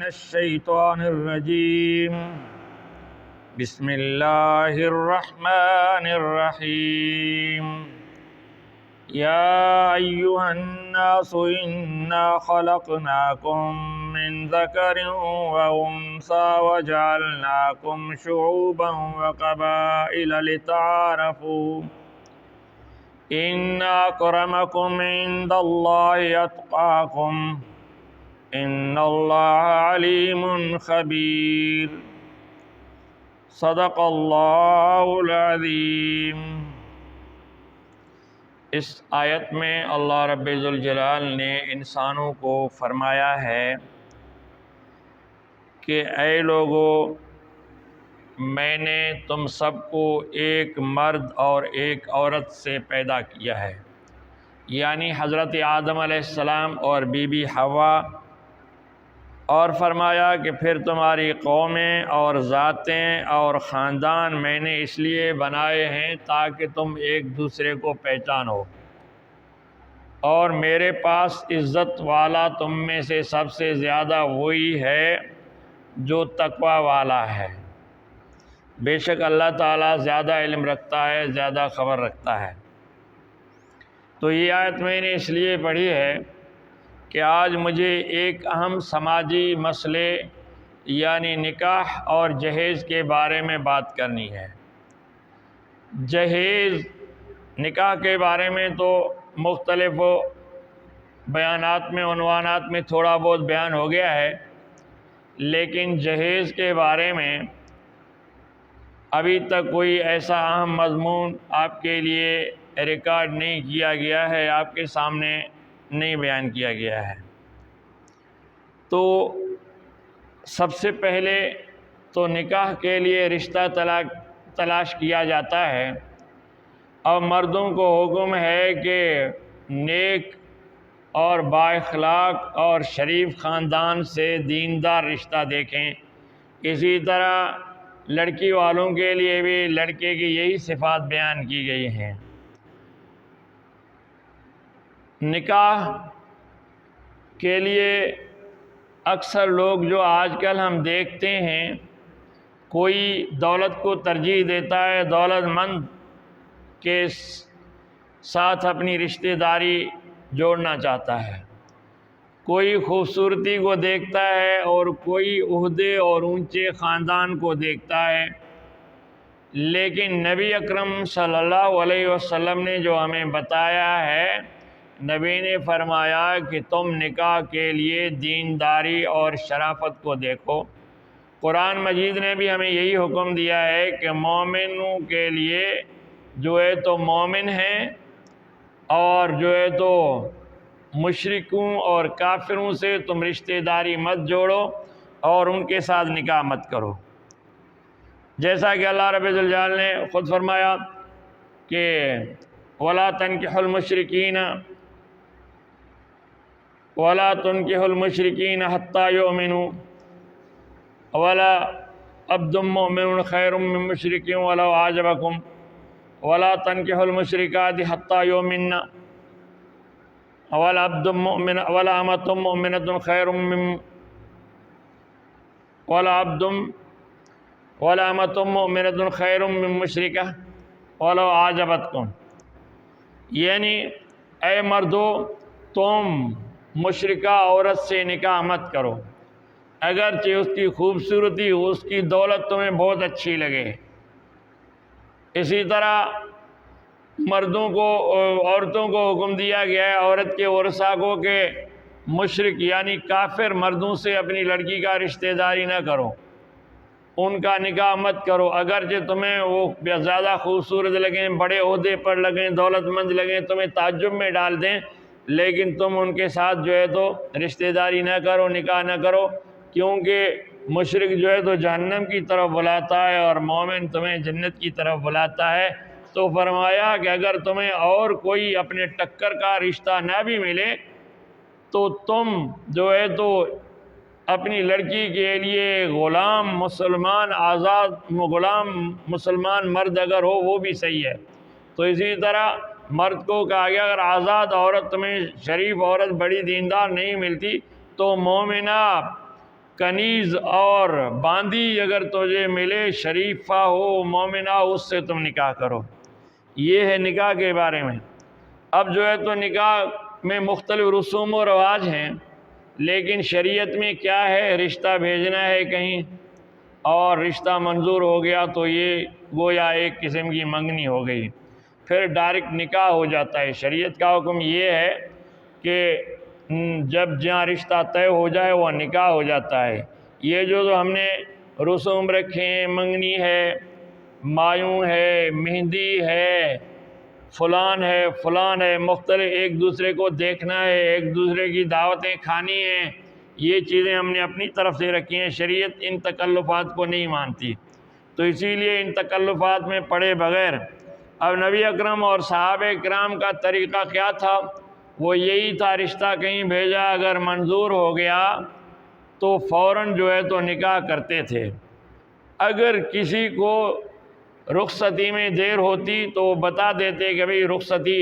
الشيطان الرجيم بسم الله الرحمن الرحيم يا أيها الناس إنا خلقناكم من ذكر وأنثى وجعلناكم شعوبا وقبائل لتعارفوا إن أكرمكم عند الله أتقاكم إن الله عليم خبير صدق اللہ العظیم۔ اس آیت میں اللہ رب ذوالجلال نے انسانوں کو فرمایا ہے کہ اے لوگو، میں نے تم سب کو ایک مرد اور ایک عورت سے پیدا کیا ہے، یعنی حضرت آدم علیہ السلام اور بی بی حوا، اور فرمایا کہ پھر تمہاری قومیں اور ذاتیں اور خاندان میں نے اس لیے بنائے ہیں تاکہ تم ایک دوسرے کو پہچانو، اور میرے پاس عزت والا تم میں سے سب سے زیادہ وہی ہے جو تقوی والا ہے۔ بے شک اللہ تعالیٰ زیادہ علم رکھتا ہے، زیادہ خبر رکھتا ہے۔ تو یہ آیت میں نے اس لیے پڑھی ہے کہ آج مجھے ایک اہم سماجی مسئلے یعنی نکاح اور جہیز کے بارے میں بات کرنی ہے۔ جہیز، نکاح کے بارے میں تو مختلف بیانات میں، عنوانات میں تھوڑا بہت بیان ہو گیا ہے، لیکن جہیز کے بارے میں ابھی تک کوئی ایسا اہم مضمون آپ کے لیے ریکارڈ نہیں کیا گیا ہے، آپ کے سامنے نہیں بیان کیا گیا ہے۔ تو سب سے پہلے تو نکاح کے لیے رشتہ تلاش کیا جاتا ہے، اور مردوں کو حکم ہے کہ نیک اور با اخلاق اور شریف خاندان سے دیندار رشتہ دیکھیں۔ اسی طرح لڑکی والوں کے لیے بھی لڑکے کی یہی صفات بیان کی گئی ہیں۔ نکاح کے لیے اکثر لوگ جو آج کل ہم دیکھتے ہیں، کوئی دولت کو ترجیح دیتا ہے، دولت مند کے ساتھ اپنی رشتہ داری جوڑنا چاہتا ہے، کوئی خوبصورتی کو دیکھتا ہے، اور کوئی عہدے اور اونچے خاندان کو دیکھتا ہے۔ لیکن نبی اکرم صلی اللہ علیہ وسلم نے جو ہمیں بتایا ہے، نبی نے فرمایا کہ تم نکاح کے لیے دینداری اور شرافت کو دیکھو۔ قرآن مجید نے بھی ہمیں یہی حکم دیا ہے کہ مومنوں کے لیے جو ہے تو مومن ہیں، اور جو ہے تو مشرکوں اور کافروں سے تم رشتہ داری مت جوڑو اور ان کے ساتھ نکاح مت کرو۔ جیسا کہ اللہ رب الجلال نے خود فرمایا کہ وَلَا تَنْكِحُوا الْمُشْرِكِينَ وَلَا تُنْكِحُوا الْمُشْرِكِينَ حَتَّى يُؤْمِنُوا وَلَا عَبْدٌ مُّؤْمِنٌ خَيْرٌ مِّن مُّشْرِكٍ وَلَوْ أَعْجَبَكُمْ وَلَا تَنْكِحُوا الْمُشْرِكَاتِ حَتَّى يُؤْمِنَّ وَلَا أَمَةٌ مُّؤْمِنَةٌ خَيْرٌ مِّن وَلَا أَمَةٌ مُّؤْمِنَةٌ خَيْرٌ مِّن مُّشْرِكَةٍ وَلَوْ أَعْجَبَتْكُمْ، یعنی اے مردو، تم مشرکہ عورت سے نکاح مت کرو، اگرچہ اس کی خوبصورتی، اس کی دولت تمہیں بہت اچھی لگے۔ اسی طرح مردوں کو، عورتوں کو حکم دیا گیا ہے، عورت کے ورثاء کو، کہ مشرک یعنی کافر مردوں سے اپنی لڑکی کا رشتہ داری نہ کرو، ان کا نکاح مت کرو، اگرچہ تمہیں وہ زیادہ خوبصورت لگیں، بڑے عہدے پر لگیں، دولت مند لگیں، تمہیں تعجب میں ڈال دیں، لیکن تم ان کے ساتھ جو ہے تو رشتہ داری نہ کرو، نکاح نہ کرو، کیونکہ مشرک جو ہے تو جہنم کی طرف بلاتا ہے اور مومن تمہیں جنت کی طرف بلاتا ہے۔ تو فرمایا کہ اگر تمہیں اور کوئی اپنے ٹکر کا رشتہ نہ بھی ملے تو تم جو ہے تو اپنی لڑکی کے لیے غلام مسلمان، آزاد غلام مسلمان مرد اگر ہو وہ بھی صحیح ہے۔ تو اسی طرح مرد کو کہا گیا اگر آزاد عورت تمہیں، شریف عورت، بڑی دیندار نہیں ملتی تو مومنہ کنیز اور باندی اگر تجھے ملے، شریفہ ہو مومنہ ہو، اس سے تم نکاح کرو۔ یہ ہے نکاح کے بارے میں۔ اب جو ہے تو نکاح میں مختلف رسوم و رواج ہیں، لیکن شریعت میں کیا ہے، رشتہ بھیجنا ہے کہیں اور رشتہ منظور ہو گیا تو یہ گویا ایک قسم کی منگنی ہو گئی، پھر ڈائریکٹ نکاح ہو جاتا ہے۔ شریعت کا حکم یہ ہے کہ جب جہاں رشتہ طے ہو جائے وہ نکاح ہو جاتا ہے۔ یہ جو ہم نے رسوم رکھے ہیں، منگنی ہے، مایوں ہے، مہندی ہے، فلان ہے، مختلف ایک دوسرے کو دیکھنا ہے، ایک دوسرے کی دعوتیں کھانی ہیں، یہ چیزیں ہم نے اپنی طرف سے رکھی ہیں۔ شریعت ان تکلفات کو نہیں مانتی، تو اسی لیے ان تکلفات میں پڑے بغیر اب نبی اکرم اور صحابہ کرام کا طریقہ کیا تھا؟ وہ یہی تھا، رشتہ کہیں بھیجا، اگر منظور ہو گیا تو فوراً جو ہے تو نکاح کرتے تھے۔ اگر کسی کو رخصتی میں دیر ہوتی تو وہ بتا دیتے کہ بھئی رخصتی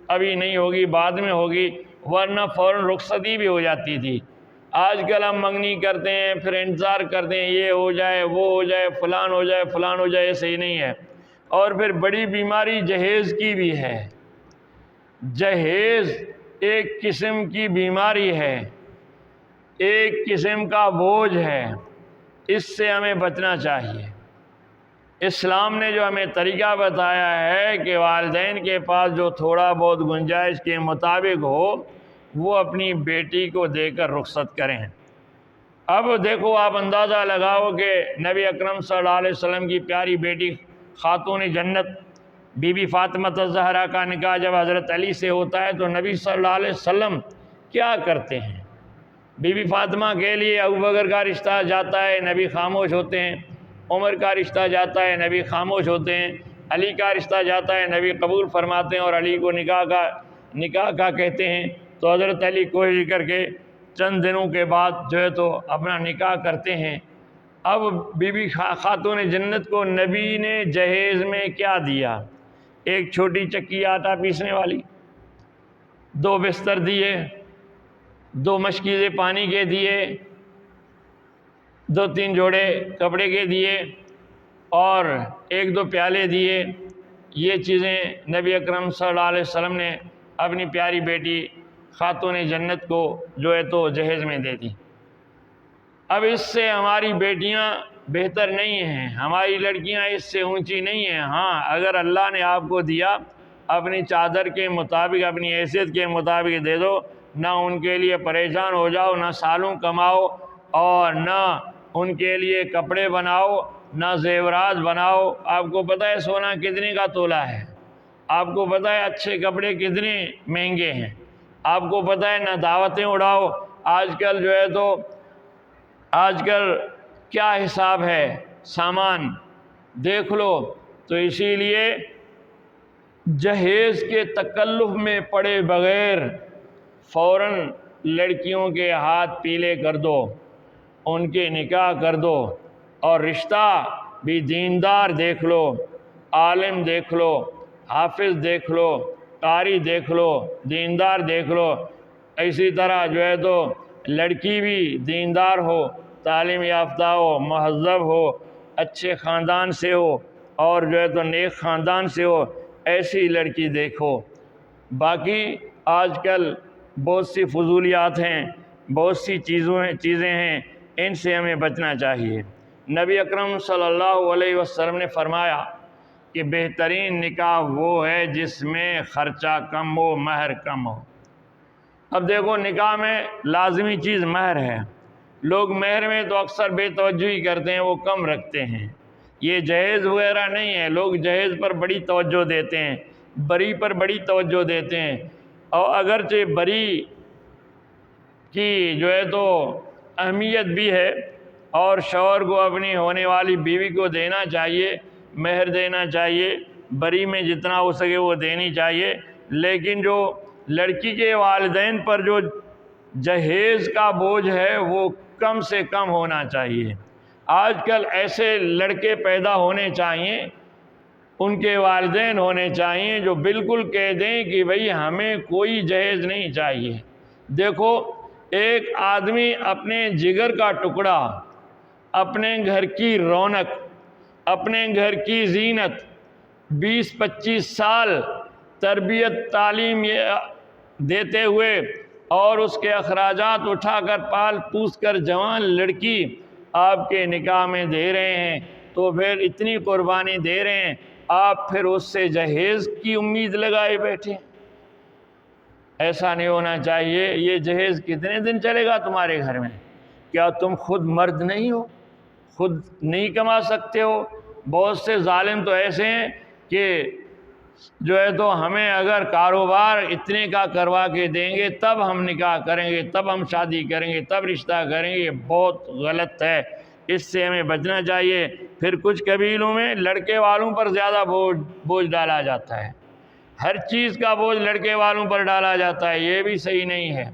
ابھی نہیں ہوگی، بعد میں ہوگی، ورنہ فوراً رخصتی بھی ہو جاتی تھی۔ آج کل ہم منگنی کرتے ہیں، پھر انتظار کرتے ہیں یہ ہو جائے، وہ ہو جائے، فلان ہو جائے، فلان ہو جائے، یہ صحیح نہیں ہے۔ اور پھر بڑی بیماری جہیز کی بھی ہے۔ جہیز ایک قسم کی بیماری ہے، ایک قسم کا بوجھ ہے، اس سے ہمیں بچنا چاہیے۔ اسلام نے جو ہمیں طریقہ بتایا ہے کہ والدین کے پاس جو تھوڑا بہت گنجائش کے مطابق ہو وہ اپنی بیٹی کو دے کر رخصت کریں۔ اب دیکھو، آپ اندازہ لگاؤ کہ نبی اکرم صلی اللہ علیہ وسلم کی پیاری بیٹی خاتون جنت بی بی فاطمہ الزہرا کا نکاح جب حضرت علی سے ہوتا ہے تو نبی صلی اللہ علیہ وسلم کیا کرتے ہیں؟ بی بی فاطمہ کے لیے ابوبکر کا رشتہ جاتا ہے، نبی خاموش ہوتے ہیں۔ عمر کا رشتہ جاتا ہے، نبی خاموش ہوتے ہیں۔ علی کا رشتہ جاتا ہے، نبی قبول فرماتے ہیں اور علی کو نکاح کا کہتے ہیں۔ تو حضرت علی کوشش کر کے چند دنوں کے بعد جو ہے تو اپنا نکاح کرتے ہیں۔ اب بی بی خاتون جنت کو نبی نے جہیز میں کیا دیا؟ ایک چھوٹی چکی آٹا پیسنے والی، 2 بستر دیے، 2 مشکیزیں پانی کے دیے، 2-3 جوڑے کپڑے کے دیے اور 1-2 پیالے دیے۔ یہ چیزیں نبی اکرم صلی اللہ علیہ وسلم نے اپنی پیاری بیٹی خاتون جنت کو جو ہے تو جہیز میں دے دی۔ اب اس سے ہماری بیٹیاں بہتر نہیں ہیں، ہماری لڑکیاں اس سے اونچی نہیں ہیں۔ ہاں، اگر اللہ نے آپ کو دیا، اپنی چادر کے مطابق، اپنی حیثیت کے مطابق دے دو، نہ ان کے لیے پریشان ہو جاؤ، نہ سالوں کماؤ اور نہ ان کے لیے کپڑے بناؤ، نہ زیورات بناؤ۔ آپ کو پتہ ہے سونا کتنے کا تولہ ہے، آپ کو پتہ ہے اچھے کپڑے کتنے مہنگے ہیں، آپ کو پتہ ہے نہ دعوتیں اڑاؤ۔ آج کل جو ہے تو کیا حساب ہے، سامان دیکھ لو۔ تو اسی لیے جہیز کے تکلف میں پڑے بغیر فوراً لڑکیوں کے ہاتھ پیلے کر دو، ان کے نکاح کر دو، اور رشتہ بھی دیندار دیکھ لو، عالم دیکھ لو، حافظ دیکھ لو، قاری دیکھ لو، دیندار دیکھ لو۔ اسی طرح جو ہے تو لڑکی بھی دیندار ہو، تعلیم یافتہ ہو، مہذب ہو، اچھے خاندان سے ہو اور جو ہے تو نیک خاندان سے ہو، ایسی لڑکی دیکھو۔ باقی آج کل بہت سی فضولیات ہیں، بہت سی چیزیں ہیں، ان سے ہمیں بچنا چاہیے۔ نبی اکرم صلی اللہ علیہ وسلم نے فرمایا کہ بہترین نکاح وہ ہے جس میں خرچہ کم ہو، مہر کم ہو۔ اب دیکھو، نکاح میں لازمی چیز مہر ہے۔ لوگ مہر میں تو اکثر بے توجہی کرتے ہیں، وہ کم رکھتے ہیں۔ یہ جہیز وغیرہ نہیں ہے، لوگ جہیز پر بڑی توجہ دیتے ہیں، بری پر بڑی توجہ دیتے ہیں، اور اگرچہ بری کی جو ہے تو اہمیت بھی ہے اور شوہر کو اپنی ہونے والی بیوی کو دینا چاہیے، مہر دینا چاہیے، بری میں جتنا ہو سکے وہ دینی چاہیے، لیکن جو لڑکی کے والدین پر جو جہیز کا بوجھ ہے وہ کم سے کم ہونا چاہیے۔ آج کل ایسے لڑکے پیدا ہونے چاہیے، ان کے والدین ہونے چاہیے جو بالکل کہہ دیں کہ بھئی ہمیں کوئی جہیز نہیں چاہیے۔ دیکھو، ایک آدمی اپنے جگر کا ٹکڑا، اپنے گھر کی رونق، اپنے گھر کی زینت 20-25 سال تربیت تعلیم دیتے ہوئے اور اس کے اخراجات اٹھا کر پال پوس کر جوان لڑکی آپ کے نکاح میں دے رہے ہیں، تو پھر اتنی قربانی دے رہے ہیں، آپ پھر اس سے جہیز کی امید لگائے بیٹھے۔ ایسا نہیں ہونا چاہیے۔ یہ جہیز کتنے دن چلے گا تمہارے گھر میں؟ کیا تم خود مرد نہیں ہو؟ خود نہیں کما سکتے ہو؟ بہت سے ظالم تو ایسے ہیں کہ جو ہے تو ہمیں اگر کاروبار اتنے کا کروا کے دیں گے تب ہم نکاح کریں گے، تب ہم شادی کریں گے، تب رشتہ کریں گے۔ بہت غلط ہے، اس سے ہمیں بچنا چاہیے۔ پھر کچھ قبیلوں میں لڑکے والوں پر زیادہ بوجھ ڈالا جاتا ہے، ہر چیز کا بوجھ لڑکے والوں پر ڈالا جاتا ہے، یہ بھی صحیح نہیں ہے۔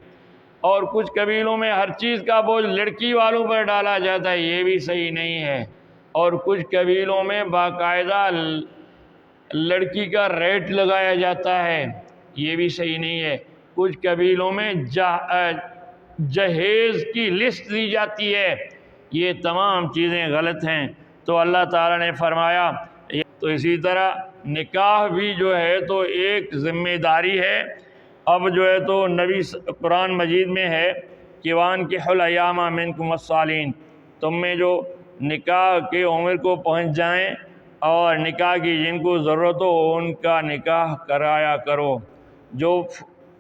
اور کچھ قبیلوں میں ہر چیز کا بوجھ لڑکی والوں پر ڈالا جاتا ہے، یہ بھی صحیح نہیں ہے۔ اور کچھ قبیلوں میں باقاعدہ لڑکی کا ریٹ لگایا جاتا ہے، یہ بھی صحیح نہیں ہے۔ کچھ قبیلوں میں جہیز کی لسٹ دی جاتی ہے، یہ تمام چیزیں غلط ہیں۔ تو اللہ تعالیٰ نے فرمایا، تو اسی طرح نکاح بھی جو ہے تو ایک ذمہ داری ہے۔ اب جو ہے تو قرآن مجید میں ہے کہ وَأَنكِحُوا الْأَيَامَ مِنكُمْ وَالصَّالِحِينَ، تم میں جو نکاح کے عمر کو پہنچ جائیں اور نکاح کی جن کو ضرورت ہو ان کا نکاح کرایا کرو۔ جو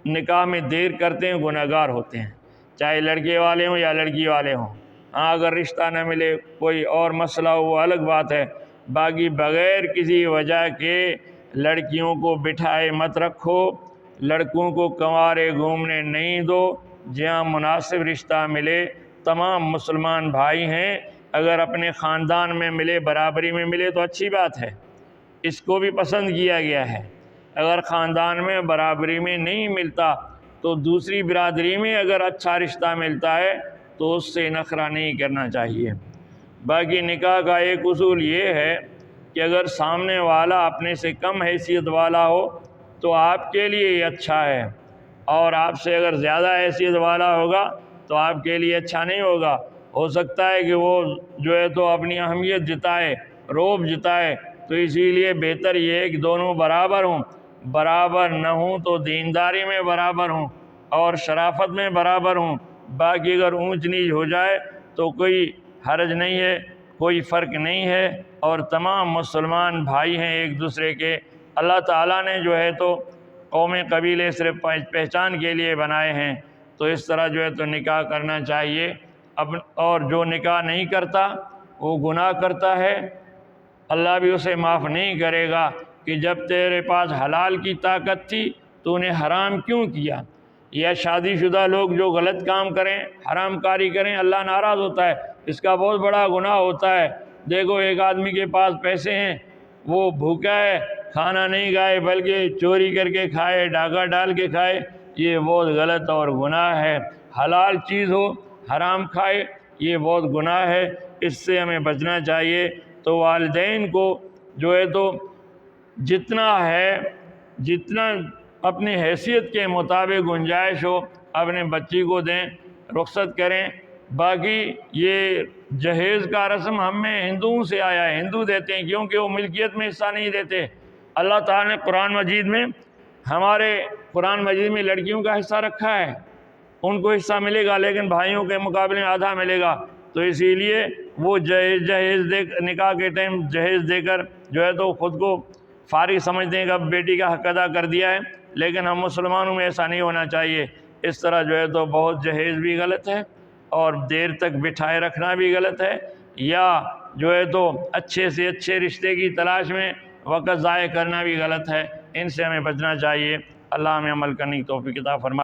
نکاح میں دیر کرتے ہیں گنہگار ہوتے ہیں، چاہے لڑکے والے ہوں یا لڑکی والے ہوں۔ ہاں اگر رشتہ نہ ملے کوئی اور مسئلہ ہو وہ الگ بات ہے، باقی بغیر کسی وجہ کے لڑکیوں کو بٹھائے مت رکھو، لڑکوں کو کنوارے گھومنے نہیں دو۔ جہاں مناسب رشتہ ملے، تمام مسلمان بھائی ہیں، اگر اپنے خاندان میں ملے، برابری میں ملے تو اچھی بات ہے، اس کو بھی پسند کیا گیا ہے۔ اگر خاندان میں برابری میں نہیں ملتا تو دوسری برادری میں اگر اچھا رشتہ ملتا ہے تو اس سے نخرہ نہیں کرنا چاہیے۔ باقی نکاح کا ایک اصول یہ ہے کہ اگر سامنے والا اپنے سے کم حیثیت والا ہو تو آپ کے لیے یہ اچھا ہے، اور آپ سے اگر زیادہ حیثیت والا ہوگا تو آپ کے لیے اچھا نہیں ہوگا۔ ہو سکتا ہے کہ وہ جو ہے تو اپنی اہمیت جتائے، رعب جتائے، تو اسی لیے بہتر یہ ہے کہ دونوں برابر ہوں۔ برابر نہ ہوں تو دینداری میں برابر ہوں اور شرافت میں برابر ہوں۔ باقی اگر اونچ نیچ ہو جائے تو کوئی حرج نہیں ہے، کوئی فرق نہیں ہے، اور تمام مسلمان بھائی ہیں ایک دوسرے کے۔ اللہ تعالیٰ نے جو ہے تو قوم قبیلے صرف پہچان کے لیے بنائے ہیں، تو اس طرح جو ہے تو نکاح کرنا چاہیے۔ اور جو نکاح نہیں کرتا وہ گناہ کرتا ہے، اللہ بھی اسے معاف نہیں کرے گا کہ جب تیرے پاس حلال کی طاقت تھی تو انہیں حرام کیوں کیا۔ یا شادی شدہ لوگ جو غلط کام کریں، حرام کاری کریں، اللہ ناراض ہوتا ہے، اس کا بہت بڑا گناہ ہوتا ہے۔ دیکھو ایک آدمی کے پاس پیسے ہیں، وہ بھوکا ہے، کھانا نہیں کھائے بلکہ چوری کر کے کھائے، ڈاکہ ڈال کے کھائے، یہ بہت غلط اور گناہ ہے۔ حلال چیز ہو حرام کھائے، یہ بہت گناہ ہے، اس سے ہمیں بچنا چاہیے۔ تو والدین کو جو ہے تو جتنا اپنی حیثیت کے مطابق گنجائش ہو اپنے بچی کو دیں، رخصت کریں۔ باقی یہ جہیز کا رسم ہم میں ہندوؤں سے آیا ہے، ہندو دیتے ہیں کیونکہ وہ ملکیت میں حصہ نہیں دیتے۔ اللہ تعالیٰ نے قرآن مجید میں لڑکیوں کا حصہ رکھا ہے، ان کو حصہ ملے گا لیکن بھائیوں کے مقابلے میں آدھا ملے گا، تو اسی لیے وہ نکاح کے ٹائم جہیز دے کر جو ہے تو خود کو فارغ سمجھتے ہیں کہ اب بیٹی کا حق ادا کر دیا ہے، لیکن ہم مسلمانوں میں ایسا نہیں ہونا چاہیے۔ اس طرح جو ہے تو بہت جہیز بھی غلط ہے اور دیر تک بٹھائے رکھنا بھی غلط ہے، یا جو ہے تو اچھے سے اچھے رشتے کی تلاش میں وقت ضائع کرنا بھی غلط ہے۔ ان سے ہمیں بچنا چاہیے۔ اللہ ہمیں عمل کرنے کی توفیق عطا فرمائے۔